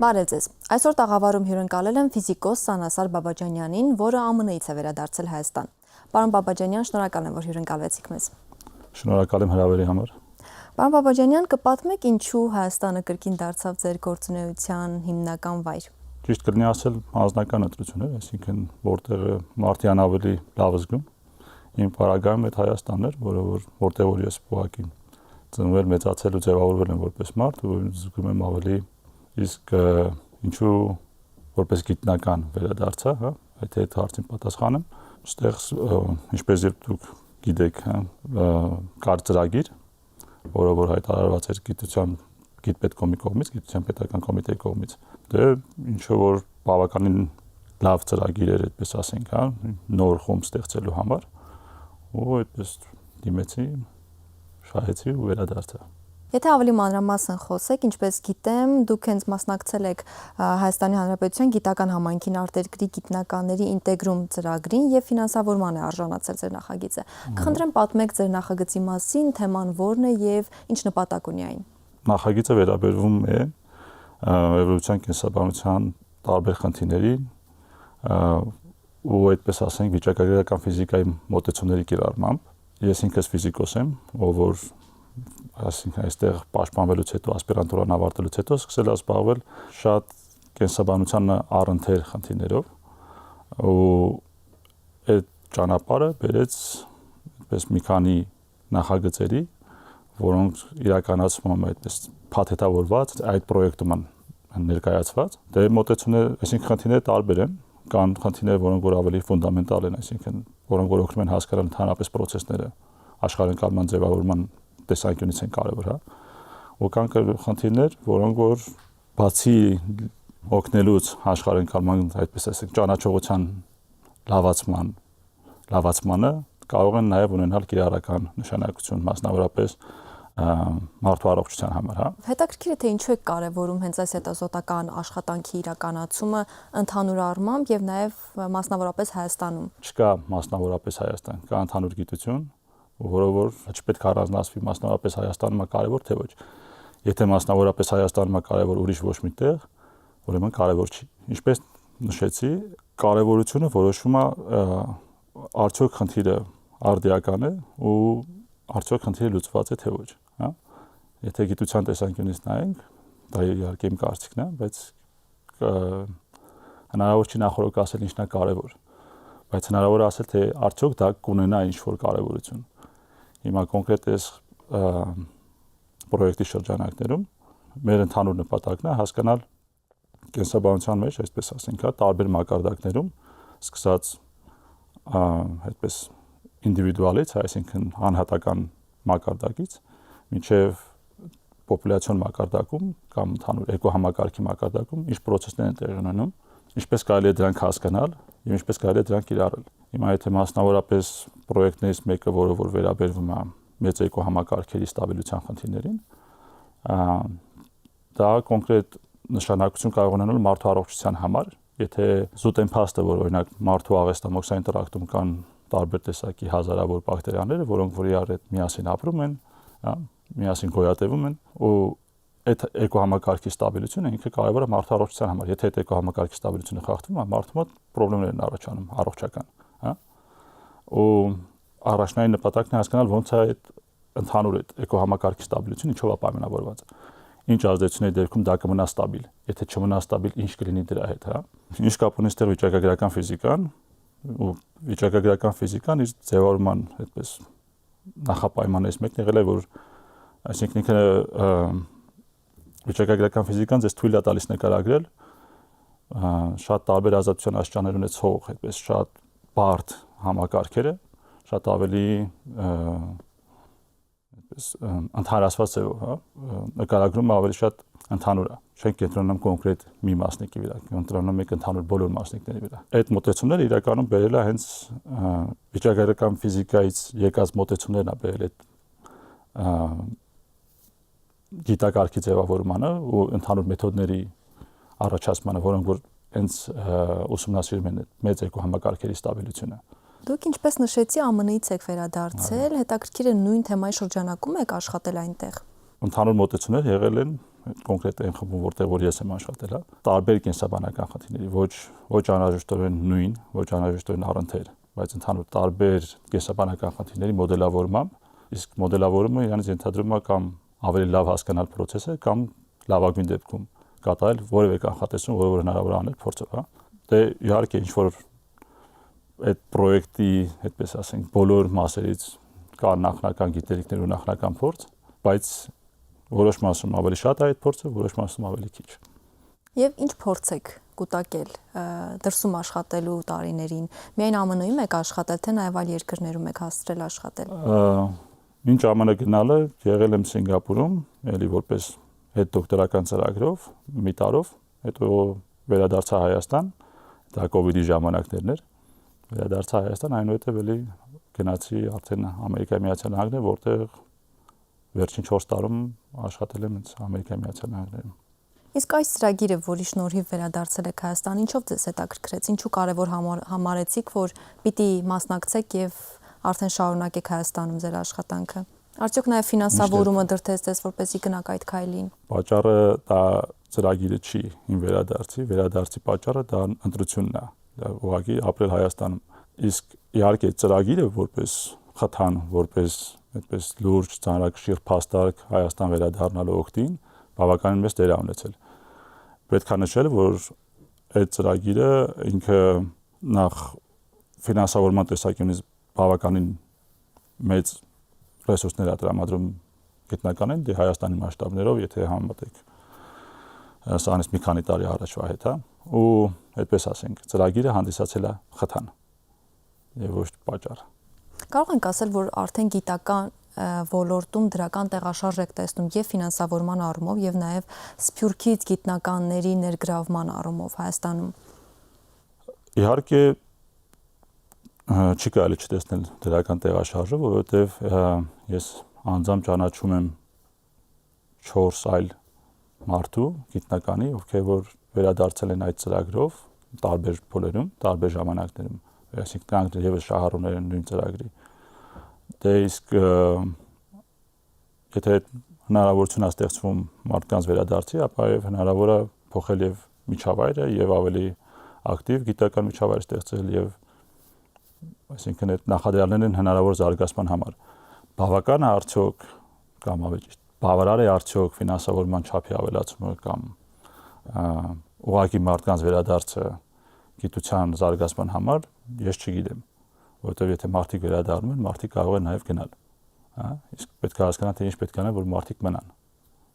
Բարև ձեզ։ Այսօր տաղավարում հյուրընկալել եմ ֆիզիկոս Սանասար Բաբաջանյանին, որը ԱՄՆ-ից է վերադարձել Հայաստան։ Պարոն Բաբաջանյան, շնորհակալ եմ, որ հյուրընկալվեցիք մեզ։ Շնորհակալ եմ հրավերի համար։ Պարոն Բաբաջանյան, կպատմեք ինչու Հայաստանը կրկին դարձավ ձեր գործունեության հիմնական վայր։ Ճիշտ կլինի ասել անձնական ընտրություններ, այսինքն որտեղ մարդյան ավելի լավ զգում։ Իմ պարագայում այդ Հայաստանն էր, որտեղ որ ես ուղղակի ծնվել, մեծացել ու ձևավորվել եմ որպես մարդ ու զգում եմ ավելի իսկ ինչու որպես գիտնական վերադարձա, հա, այդ հարցին պատասխանեմ։ Այստեղ ինչպես դուք գիտեք, կար ծրագիր, որը որ հայտարարված էր գիտպետկոմի կողմից, գիտության պետական կոմիտեի կողմից։ Դե ինչու որ բավականին լավ ծրագիր էր, այդպես ասենք, հա, նոր խումբ ստեղծելու համար, ու այդպես դիմեցի, շահեցի ու վերադարձա։ Եթե ավելի մանրամասն խոսեք, ինչպես գիտեմ, դուք հենց մասնակցել եք Հայաստանի Հանրապետության գիտական համայնքին արտերկրի գիտնականների ինտեգրում ծրագրին եւ ֆինանսավորման է արժանացել ձեր նախագիծը։ Կխնդրեմ պատմեք ձեր նախագծի մասին, թեման որն է եւ ինչ նպատակ ունի այն։ Նախագիծը վերաբերվում է էվոլյուցիոն կենսաբանության տարբեր խնդիրներին ու այդպես ասենք վիճակագրական ֆիզիկայի մոտեցումների կիրառմամբ։ Ես ինքս ֆիզիկոս եմ, ով այսինքն այստեղ պաշտպանվելուց հետո ասպիրանտուրան ավարտելուց հետո սկսել եմ զբաղվել շատ կենսաբանության առընթեր խնդիրներով ու այդ ճանապարհը բերեց այդպես մի քանի նախագծերի, որոնք իրականացվում են այդպես փաթեթավորված այդ պրոյեկտում ներկայացված։ Դե մոտեցումները, այսինքն խնդիրները տարբեր են, կան խնդիրներ, որոնք որ ավելի ֆունդամենտալ են, այսինքն որոնք որ օգնում են հասկանալ ընդհանրապես process-ները, աշխարհընկալման ձևավորման տեսանկյունից են կարևոր, հա։ Ու կան խնդիրներ, որոնք որ բացի օգնելուց աշխարհընկալման, այդպես ասենք, ճանաչողության լավացմանը կարող են նաև ունենալ կիրառական նշանակություն, մասնավորապես մարդու առողջության համար, հա։ Հետաքրքիր է թե ինչու է կարևորում հենց այս հետազոտական աշխատանքի իրականացումը ընդհանուր առմամբ եւ նաեւ մասնավորապես Հայաստանում։ Չկա մասնավորապես Հայաստան, կա ընդհանուր գիտություն, որը որ չպետք է առանձնացվի մասնավորապես Հայաստանում է կարևոր թե ոչ։ Եթե մասնավորապես Հայաստանում է կարևոր, ուրիշ ոչ մի տեղ, ուրեմն կարևոր չի։ Ինչպես նշեցի, կարևորությունը որոշվում է արդյոք խնդիրը արդիական է ու արդյոք խնդիրը լուծված է թե ոչ, հա։ Եթե գիտության տեսանկյունից նայենք, դա իհարկե իմ կարծիքն է, բայց հնարավոր չի նախորդ ասել ինչն է կարևոր, բայց հնարավոր է ասել թե արդյոք դա կունենա ինչ-որ կարևորություն։ Հիմա կոնկրետ այս պրոյեկտի շրջանակներում մեր ընդհանուր նպատակն է հասկանալ կենսաբանության մեջ, այսպես ասենք, տարբեր մակարդակներում, սկսած այդպես ինդիվիդուալից, այսինքն անհատական մակարդակից, մինչև պոպուլյացիոն մակարդակում կամ ընդհանուր էկոհամակարգի մակարդակում ինչ process-ներ են տեղի ունենում, ինչպես կարելի է դրանք հասկանալ եւ ինչպես կարելի է դրանք կիրառել։ Հիմա եթե մասնավորապես պրոյեկտներից մեկը, որը որ վերաբերվում է մեծ էկոհամակարգերի ստաբիլության խնդիրներին, դա կոնկրետ նշանակություն կարող ունենալ մարդու առողջության համար, եթե զուտ են փաստը, որ օրինակ մարդու աղեստամոքսային տրակտում կան տարբեր տեսակի հազարավոր բակտերիաներ, որոնք որ իրար հետ միասին ապրում են, հա, միասին գոյատևում են ու այդ էկոհամակարգի ստաբիլությունը ինքը կարևոր է մարդու առողջության համար։ Եթե այդ էկոհամակարգի ստաբիլությունը խախտվում է, մարդու մոտ խնդիրներ են առաջանում առողջական, հա։ Ու առաջնային նպատակն է հասկանալ ոնց է այդ ընդհանուր այդ էկոհամակարգի ստաբիլությունը ինչով է պայմանավորված։ Ինչ ազդեցությունների դեպքում դա կմնա ստաբիլ։ Եթե չմնա ստաբիլ, ինչ կլինի դրա հետ, հա։ Ինչ կապ ունի այստեղ վիճակագրական ֆիզիկան ու վիճակագրական ֆիզիկան իր ձևավորման այդպես նախապայմաններից մեկն եղել է, որ այսինքն ինքը վիճակագրական ֆիզիկան ձեզ թույլ է տալիս նկարագրել շատ տարբեր ազատության աստիճաններ ունեցող, այդպես շատ բարդ համակարգերը, շատ ավելի այդպես ընդհանրացված ձևով, հա, նկարագրումը ավելի շատ ընդհանուր է։ Չենք կենտրոնանում կոնկրետ մի մասնիկի վրա, կենտրոնանում ենք ընդհանուր բոլոր մասնիկների վրա։ Այդ մոտեցումները իրականում բերել է հենց վիճակագրական ֆիզիկայից եկած մոտեցումներն է բերել այդ գիտակարգի ձևավորմանը ու ընդհանուր մեթոդների առաջացմանը, որոնք որ հենց ուսումնասիրում են մեծ էկոհամակարգերի ստաբիլությունը։ Դուք ինչպես նշեցի, ԱՄՆ-ից եք վերադարձել, հետաքրքիր է նույն թեմայի շրջանակում եք աշխատել այնտեղ։ Ընդհանուր մոտեցումներ եղել են կոնկրետ այն խմբում, որտեղ որ ես եմ աշխատել, տարբեր կենսաբանական խնդիրների, ոչ անհրաժեշտորեն նույն, ոչ անհրաժեշտորեն առընթեր, բայց ընդհանուր տարբեր կենսաբանական խնդիրների մոդելավորմամբ, իսկ մոդելավորումը իրանից ենթադրում է կամ ավելի լավ հասկանալ process-ը կամ լավագույն դեպքում կատարել որևէ կանխատեսում, որը որ հնարավոր է անել փորձով, հա։ Դե իհարկե ինչ որ այդ պրոյեկտի, այդպես ասենք, բոլոր մասերից կա նախնական գիտելիքներ ու նախնական փորձ, բայց որոշ մասում ավելի շատ է այդ փորձը, որոշ մասում ավելի քիչ։ Եվ ինչ փորձ եք կուտակել դրսում աշխատելու տարիներին։ Միայն ԱՄՆ-ում եք աշխատել, թե նաև այլ երկրներում եք հասցրել աշխատել։ Ինչ ԱՄՆ գնալը եղել եմ Սինգապուրում, էլի որպես հետ դոկտորական ծրագրով, մի տարով, հետո վերադարձա Հայաստան, դա կոവിഡ്ի ժամանակներն էր։ Վերադարձա Հայաստան, այնուհետև էլի գնացի արդեն Ամերիկայի Միացյալ Նահանգներ, որտեղ վերջին 4 տարում աշխատել եմ Ամերիկայի Միացյալ Նահանգներում։ Իսկ այս ծրագիրը, որի շնորհիվ վերադարձել եք Հայաստան, ինչով ձեզ հետաքրքրեց, ինչու կարևոր համարեցիք, որ պիտի մասնակցեք եւ արդեն շարունակեք Հայաստանում ձեր աշխատանքը։ Արդյոք նաև ֆինանսավորումը դրդեց ձեզ, որպեսզի գնաք այդ քայլին։ Պատճառը դա ծրագիրը չի իմ վերադարձի պատճառը դա ընտրությունն է, դա ուղղակի ապրել Հայաստանում։ Իսկ իհարկե ծրագիրը որպես խթան, որպես այդպես լուրջ ծանրակշիռ փաստարկ Հայաստան վերադառնալու օգտին բավականին մեծ դեր ունեցել։ Պետք է նշել, որ այդ ծրագիրը ինքը նախ ֆինանսավորման տեսակետից բավականին մեծ ռեսուրսներ է տրամադրում գիտնականին, դե Հայաստանի մասշտաբներով, եթե համեմատենք սրանից մի քանի տարի առաջվա հետ, հա, ու այդպես ասենք, ծրագիրը հանդիսացել է խթան եւ ոչ պատճառ։ Կարող ենք ասել, որ արդեն գիտական ոլորտում դրական տեղաշարժ եք տեսնում եւ ֆինանսավորման առումով եւ նաեւ Սփյուռքից գիտնականների ներգրավման առումով Հայաստանում։ Իհարկե չի կարելի չտեսնել դրական տեղաշարժը, որովհետեւ ես անձամբ ճանաչում եմ 4 այլ մարդու գիտնականի, ովքեր որ վերադարձել են այդ ծրագրով տարբեր փուլերում, տարբեր ժամանակներում, այսինքն եւս շահառուներ են նույն ծրագրի։ Դե իսկ եթե հնարավորություն է ստեղծվում մարդկանց վերադարձի, ապա եւ հնարավոր է փոխել եւ միջավայրը եւ ավելի ակտիվ գիտական միջավայր ստեղծել եւ այսինքն այդ նախադրյալներն են հնարավոր զարգացման համար։ Բավական է արդյոք կամ ավելի ճիշտ բավարար է արդյոք ֆինանսավորման չափի ավելացումը կամ ուղղակի մարդկանց վերադարձը գիտության զարգացման համար, ես չգիտեմ, որովհետև եթե մարդիկ վերադառնում են, մարդիկ կարող են նաև գնալ, հա, իսկ պետք է հասկանալ, թե ինչ պետք է անել, որ մարդիկ մնան,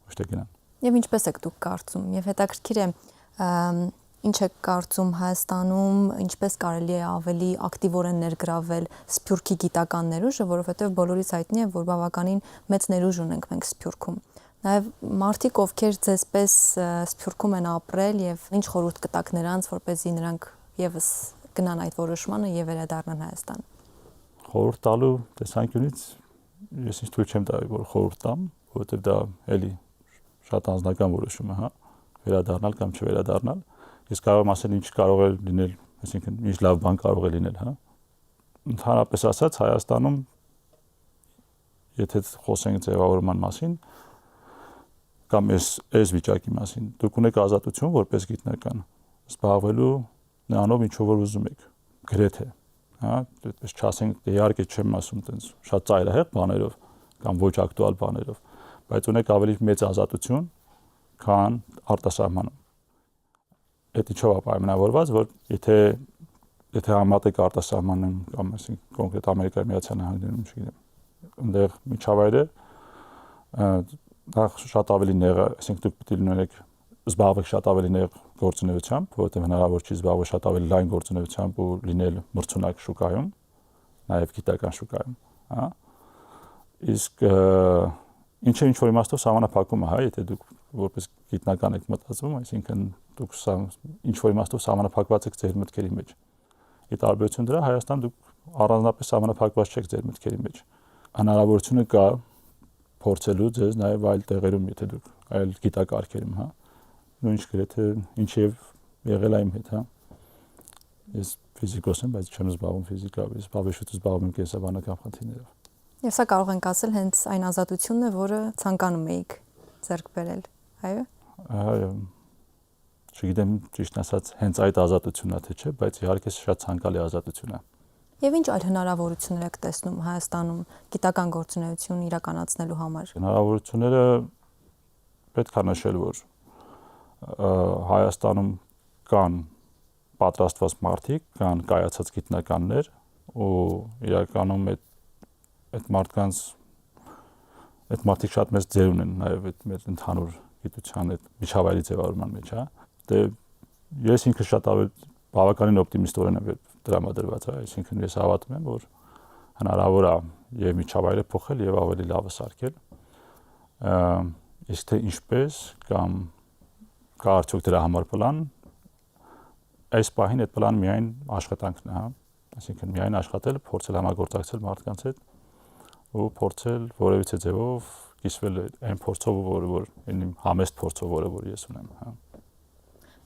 ոչ թե գնան։ Եվ ինչպես եք դուք կարծում, եւ հետաքրքիր է, ինչ եք կարծում Հայաստանում, ինչպես կարելի է ավելի ակտիվորեն ներգրավել Սփյուռքի գիտական ներուժը, որովհետև բոլորից հայտնի է, որ բավականին մեծ ներուժ ունենք մենք Սփյուռքում։ Նաև մարդիկ, ովքեր ձեզպես Սփյուռքում են ապրել եւ ինչ խորհուրդ կտաք նրանց, որպեսզի նրանք եւս գնան այդ որոշմանը եւ վերադառնան Հայաստան։ Խորհուրդ տալու տեսանկյունից ես ինձ թույլ չեմ տա, որ խորհուրդ տամ, որովհետեւ դա էլի շատ անձնական որոշում է, հա, վերադառնալ կամ չվերադառնալ։ Ես կարող եմ ասել ինչ կարող է լինել, այսինքն ինչ լավ բան կարող է լինել, հա։ Ընդհանրապես ասած Հայաստանում եթե խոսենք ձևավորման մասին կամ այս վիճակի մասին, դուք ունեք ազատություն որպես գիտնական զբաղվելու նրանով ինչով որ ուզում եք, գրեթե, հա, այդպես չասենք, իհարկե չեմ ասում այդպես շատ ծայրահեղ բաներով կամ ոչ ակտուալ բաներով, բայց ունեք ավելի մեծ ազատություն, քան արտասահմանում։ Այդ ինչով է պայմանավորված, որ եթե համատեք արտասահմանում կամ ասենք կոնկրետ Ամերիկայի Միացյալ Նահանգներում, չգիտեմ, այնտեղ միջավայրը նախ շատ ավելի նեղ, այսինքն դուք պետք է լինեք զբաղվեք շատ ավելի նեղ գործունեությամբ, որովհետև հնարավոր չի զբաղվել շատ ավելի լայն գործունեությամբ ու լինել մրցունակ շուկայում, նաև գիտական շուկայում, հա։ Իսկ ինչը ինչ որ իմաստով սահմանափակում է, հա, եթե դուք որպես գիտնական եք մտածում, այսինքն դուք ինչ որ իմաստով սահմանափակված եք ձեր մտքերի մեջ։ Ի տարբերություն դրա Հայաստան դուք առանձնապես սահմանափակված չեք ձեր մտքերի մեջ։ Հնարավորությունը կա փորձելու ձեզ նաև այլ տեղերում, եթե դուք այլ գիտակարգերում, հա։ Նույնիսկ գրեթե ինչև եղել է իմ հետ, հա։ Ես ֆիզիկոս եմ, բայց չեմ զբաղվում ֆիզիկայով, ես բավեշուտ զբաղվում եմ կենսաբանական խնդիրներով։ Եվ սա կարող ենք ասել հենց այն ազատությունն է, որը ցանկանում էիք ձեռք բերել այո։ Չգիտեմ ճիշտ ասած հենց այդ ազատությունն է թե չէ, բայց իհարկե շատ ցանկալի ազատություն է։ Եվ ինչ այլ հնարավորություններ եք տեսնում Հայաստանում գիտական գործունեություն իրականացնելու համար։ Հնարավորությունները պետք է նշել, որ Հայաստանում կան պատրաստված մարդիկ, կան կայացած գիտնականներ ու իրականում այդ մարդիկ շատ մեծ ձեր ունեն նաև այդ մեր ընդհանուր գիտության այդ միջավայրի ձևավորման մեջ, հա։ Դե ես ինքս շատ բավականին օպտիմիստորեն եմ դրամադրված, այսինքն ես հավատում եմ, որ հնարավոր է եւ միջավայրը փոխել եւ ավելի լավը սարքել։ Իսկ թե ինչպես կամ կա արդյոք դրա համար պլան, այս պահին այդ պլանը միայն աշխատանքն է, հա։ Այսինքն միայն աշխատել, փորձել համագործակցել մարդկանց հետ ու փորձել որևիցե ձևով կիսվել այն փորձով, որ իմ համեստ փորձով, որ ես ունեմ, հա։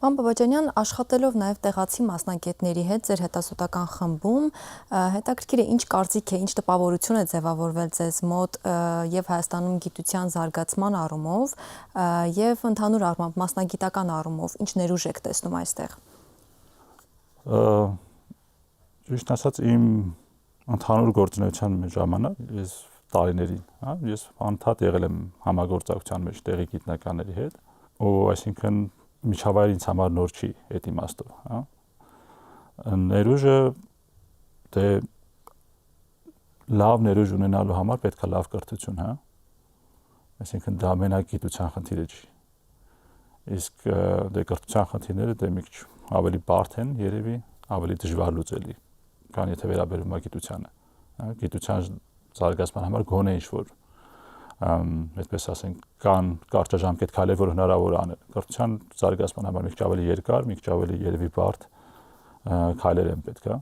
Պարոն Բաբաջանյան, աշխատելով նաև տեղացի մասնագետների հետ ձեր հետազոտական խմբում, հետաքրքիր է ինչ կարծիք է, ինչ տպավորություն է ձևավորվել ձեզ մոտ եւ Հայաստանում գիտության զարգացման առումով եւ ընդհանուր առմամբ մասնագիտական առումով, ինչ ներուժ եք տեսնում այստեղ։ Ճիշտ ասած, իմ ընդհանուր գործունեության ժամանակ ես տարիներին, հա, ես անդադ եղել եմ համագործակցության մեջ տեղի գիտնականների հետ, ու այսինքն միջավայրը ինձ համար նոր չի այդ իմաստով, հա։ Ներուժը դե լավ ներուժ ունենալու համար պետք է լավ կրթություն, հա։ Այսինքն դա մենակ գիտության խնդիրը չի։ Իսկ դե կրթության խնդիրները դե մի քիչ ավելի բարդ են, երևի ավելի դժվար լուծելի, քան եթե վերաբերում է գիտությանը, հա։ Գիտության զարգացման համար գոնե ինչ-որ այդպես ասենք, կան կարճաժամկետ քայլեր, որ հնարավոր է անել։ Կրթության զարգացման համար մի քիչ ավելի երկար, մի քիչ ավելի երևի բարդ քայլեր են պետք, հա։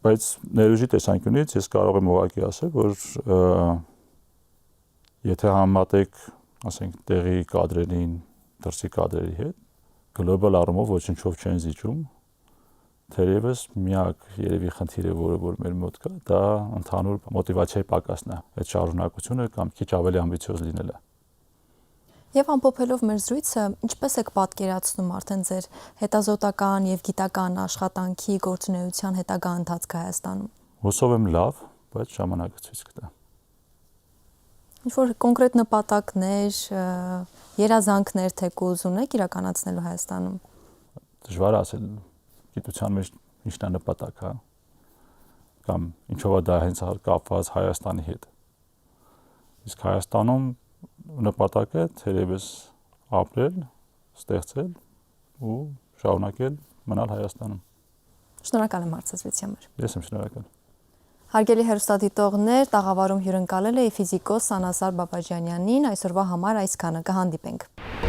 Բայց ներուժի տեսանկյունից ես կարող եմ ուղղակի ասել, որ եթե համատեք, ասենք, տեղի կադրերին, դրսի կադրերի հետ, գլոբալ առումով ոչնչով չեն զիջում, թերևս միակ երևի խնդիրը, որ մեր մոտ կա, դա ընդհանուր մոտիվացիայի պակասն է, այդ շարունակությունը կամ քիչ ավելի ամբիցիոզ լինելը։ Եվ ամփոփելով մեր զրույցը, ինչպես եք պատկերացնում արդեն ձեր հետազոտական եւ գիտական աշխատանքի գործունեության հետագա ընթացքը Հայաստանում։ Հուսով եմ լավ, բայց ժամանակը ցույց կտա։ Ինչ-որ կոնկրետ նպատակներ, երազանքներ թեկուզ ունեք իրականացնելու Հայաստանում։ Դժվար է ասել գիտության մեջ ինչն է նպատակ, հա, կամ ինչով է դա հենց կապված Հայաստանի հետ։ Իսկ Հայաստանում նպատակը թերևս ապրել, ստեղծել ու շարունակել մնալ Հայաստանում։ Շնորհակալ եմ հարցազրույցի համար։ Ես եմ շնորհակալ։ Հարգելի հեռուստադիտողներ, տաղավարում հյուրընկալել էի ֆիզիկոս Սանազար Բաբաջանյանին, այսօրվա համար այսքանը, կհանդիպենք։